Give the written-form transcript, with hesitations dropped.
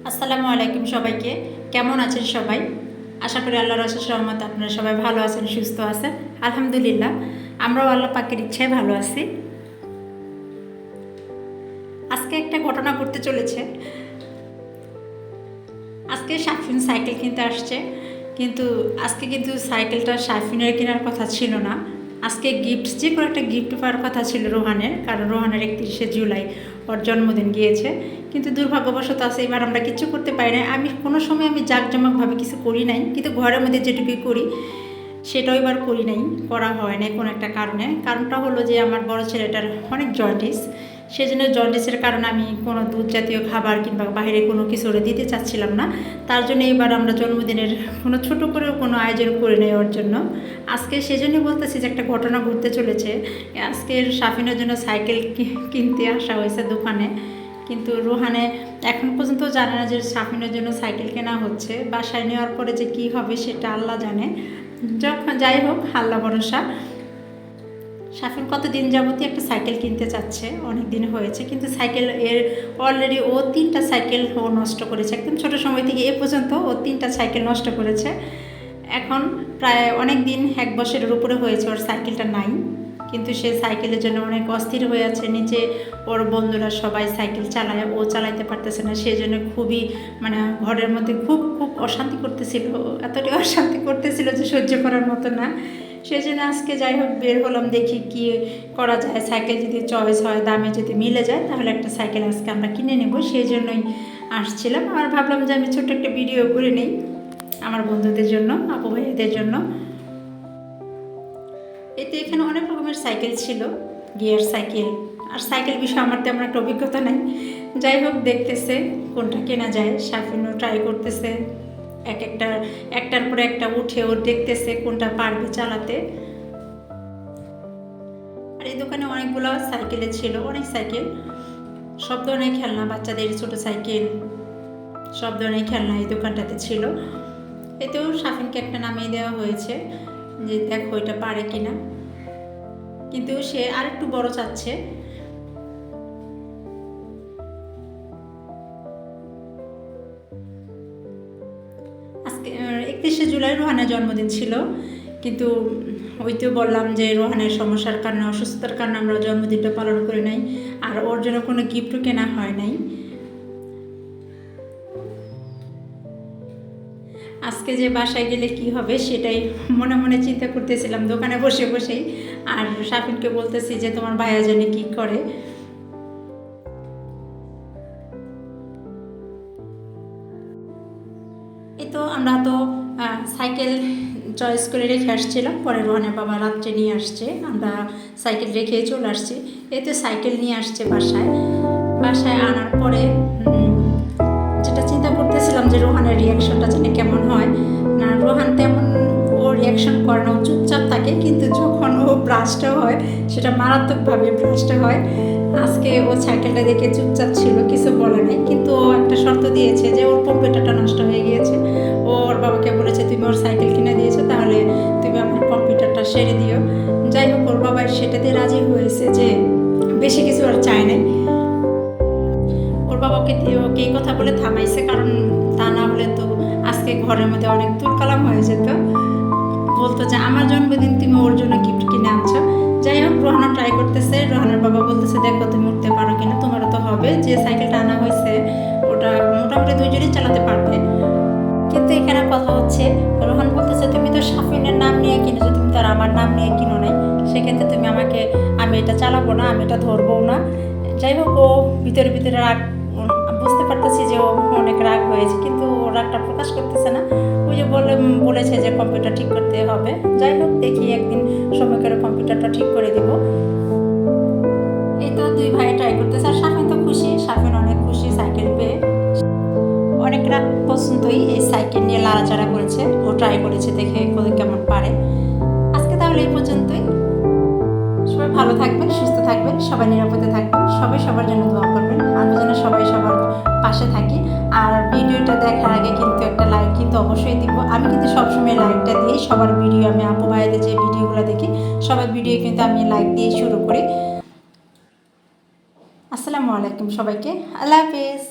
আসসালামু আলাইকুম সবাইকে। কেমন আছেন সবাই? আশা করি আল্লাহর অশেষ রহমতে আপনারা সবাই ভালো আছেন, সুস্থ আছেন। আলহামদুলিল্লাহ, আমরাও আল্লাহ পাকের ইচ্ছায় ভালো আছি। আজকে একটা ঘটনা ঘটতে চলেছে। আজকে সাফিন সাইকেল কিনতে আসছে, কিন্তু আজকে কিন্তু সাইকেলটা সাফিনের কেনার কথা ছিল না। আজকে যে কোনো একটা গিফট পাওয়ার কথা ছিল রোহানের, কারণ রোহানের 31শে জুলাই ওর জন্মদিন গিয়েছে। কিন্তু দুর্ভাগ্যবশত আছে এবার আমরা কিছু করতে পারি না। কোনো সময় আমি জাঁকজমকভাবে কিছু করি নাই, কিন্তু ঘরের মধ্যে যেটুকুই করি সেটাও এবার করি নাই, করা হয় না কোনো একটা কারণটা হলো যে আমার বড় ছেলেটার অনেক জন্ডিস। সেই জন্য জন্ডিসের কারণে আমি কোনো দুধ জাতীয় খাবার কিংবা বাইরে কোনো কিছু ওরা দিতে চাচ্ছিলাম না। তার জন্য এবার আমরা জন্মদিনের কোনো ছোটো করেও কোনো আয়োজন করে নেই ওর জন্য। আজকে সেজন্য বলতেছি যে একটা ঘটনা ঘটতে চলেছে। আজকের সাফিনের জন্য সাইকেল কিনতে আসা হয়েছে দোকানে, কিন্তু রোহানে এখন পর্যন্ত জানে না যে সাফিনের জন্য সাইকেল কেনা হচ্ছে। বাসায় নেওয়ার পরে যে কী হবে সেটা আল্লাহ জানে। যখন যাই হোক, আল্লাহ ভরসা। সাফিন কতদিন যাবতীয় একটা সাইকেল কিনতে চাচ্ছে, অনেক দিন হয়েছে, কিন্তু সাইকেল অলরেডি ও 3টা সাইকেল ও নষ্ট করেছে। একদম ছোটো সময় থেকে এ পর্যন্ত ও 3টা সাইকেল নষ্ট করেছে। এখন প্রায় অনেক দিন, 1 বছরের উপরে হয়েছে ওর সাইকেলটা নাই। কিন্তু সে সাইকেলের জন্য অনেক অস্থির হয়ে আছে। নিচে ওর বন্ধুরা সবাই সাইকেল চালায়, ও চালাইতে পারতেছে না। সেই জন্য খুবই ঘরের মধ্যে খুব অশান্তি করতেছিল, এতটাই অশান্তি করতেছিল যে সহ্য করার মতো না। সেই জন্য আজকে যাই হোক বের হলাম, দেখি কি করা যায়। সাইকেল যদি চয়েস হয়, দামে যদি মিলে যায়, তাহলে একটা সাইকেল আজকে আমরা কিনে নেব। সেই জন্যই আসছিলাম। আর ভাবলাম যে আমি ছোট্ট একটা ভিডিও করে নিই আমার বন্ধুদের জন্য, আপু ভাইয়াদের জন্য। এতে এখানে অনেক রকমের সাইকেল ছিল, গিয়ার সাইকেল। আর সাইকেল বিষয়ে আমার তেমন একটা অভিজ্ঞতা নেই। যাই হোক, দেখতেছে কোনটা কেনা যায়। সাফিনও ট্রাই করতেছে, একটার পরে একটা উঠে ও দেখতেছে কোনটা পারবে চালাতে। আর এই দোকানে অনেকগুলো সাইকেলে ছিল, অনেক সাইকেল, সব ধরনের খেলনা, বাচ্চাদের ছোট সাইকেল, সব ধরনের খেলনা এই দোকানটাতে ছিল। এতেও সাফিনকে একটা নামিয়ে দেওয়া হয়েছে যে দেখো এটা পারে কিনা, কিন্তু সে আরেকটু বড় চাচ্ছে। আজকে 31শে জুলাই রোহানের জন্মদিন ছিল, কিন্তু ওইতেও বললাম যে রোহানের সমস্যার কারণে, অসুস্থতার কারণে আমরা জন্মদিনটা পালন করে নাই। আর ওর জন্য কোনো গিফটও কেনা হয় নাই। আজকে যে বাসায় গেলে কি হবে সেটাই মনে মনে চিন্তা করতেছিলাম দোকানে বসে বসেই। আর সাফিনকে বলতেছি যে তোমার ভাইয়া জানে কী করে। এই তো আমরা তো সাইকেল চয়েস করে রেখে আসছিলাম, পরে রোহানের বাবা রাত্রে নিয়ে আসছে, আমরা সাইকেল রেখে চলে আসছি। এই তো সাইকেল নিয়ে আসছে বাসায় আনার পরে যেটা চিন্তা করতেছিলাম যে রোহানের রিয়াকশনটা জানি কেমন হয়। না, রোহান তেমন ও রিয়াকশন করে না, ও চুপচাপ থাকে, কিন্তু যখন ও ব্রাশটা হয় সেটা মারাত্মকভাবে ব্রাশটা হয়। আজকে ও সাইকেলটা দেখে চুপচাপ ছিল, কিছু বলে নাই, কিন্তু ও একটা শর্ত দিয়েছে যে ওর কম্পিউটারটা নষ্ট হয়ে গিয়েছে। ওর বাবাকে বলেছে তুমি ওর সাইকেল কিনে দিয়েছো, তাহলে তুমি আমার কম্পিউটারটা সেরে দিও। যাই হোক, ওর বাবা সেটাতে রাজি হয়েছে, যে বেশি কিছু আর চায় নাই। ওর বাবাকে ওকে এই কথা বলে থামাইছে, কারণ তা না হলে তো আজকে ঘরের মধ্যে অনেক তুলকালাম হয়ে যেত। বলতো যে আমার জন্মদিন তুমি ওর জন্য গিফট কিনে আনছো। যাই হোক, রোহানও ট্রাই করতেছে। রোহানের বাবা বলতেছে দেখো তুমি উঠতে পারো কিনা, তোমারও তো হবে। যে সাইকেলটা আনা হয়েছে ওটা মোটামুটি 2জনই চালাতে পারবে। কিন্তু এখানে কথা হচ্ছে, রোহান বলতেছে তুমি তো সাফিনের নাম নিয়ে কিনেছো, তুমি তো আর আমার নাম নিয়ে কিনো নাই, সেক্ষেত্রে তুমি আমি এটা চালাবো না, আমি এটা ধরবো না। যাই হোক, ও ভিতরে রাগ, বুঝতে পারতেছি যে ও অনেক রাগ হয়েছে, কিন্তু ও রাগটা প্রকাশ করতেছে না। ওই যে বলেছে যে কম্পিউটার ঠিক করতে হবে। যাই হোক, দেখি একদিন সময় করে কম্পিউটারটা ঠিক করে দিব। এই তো 2 ভাই ট্রাই করতেছে, আর সাফিন তো খুশি, সাফিন অনেক খুশি সাইকেল পেয়ে। অনেক রাত পর্যন্তই এই সাইকেল নিয়ে লাড়াচাড়া করেছে, ও ট্রাই করেছে দেখে কেমন পারে। আজকে তাহলে এই পর্যন্তই। সবাই ভালো থাকবেন, সুস্থ থাকবেন, সবাই নিরাপদে থাকবেন, সবাই সবার জন্য দোয়া করবেন। আমি যেন সবাই সবার পাশে থাকি। আর ভিডিওটা দেখার আগে কিন্তু একটা লাইক কিন্তু অবশ্যই দিব। আমি কিন্তু সবসময় লাইকটা দিই সবার ভিডিও, আমি আপু ভাইদের যে ভিডিওগুলো দেখি সবার ভিডিও কিন্তু আমি লাইক দিয়ে শুরু করি। আসসালামু আলাইকুম সবাইকে, আল্লাহ হাফেজ।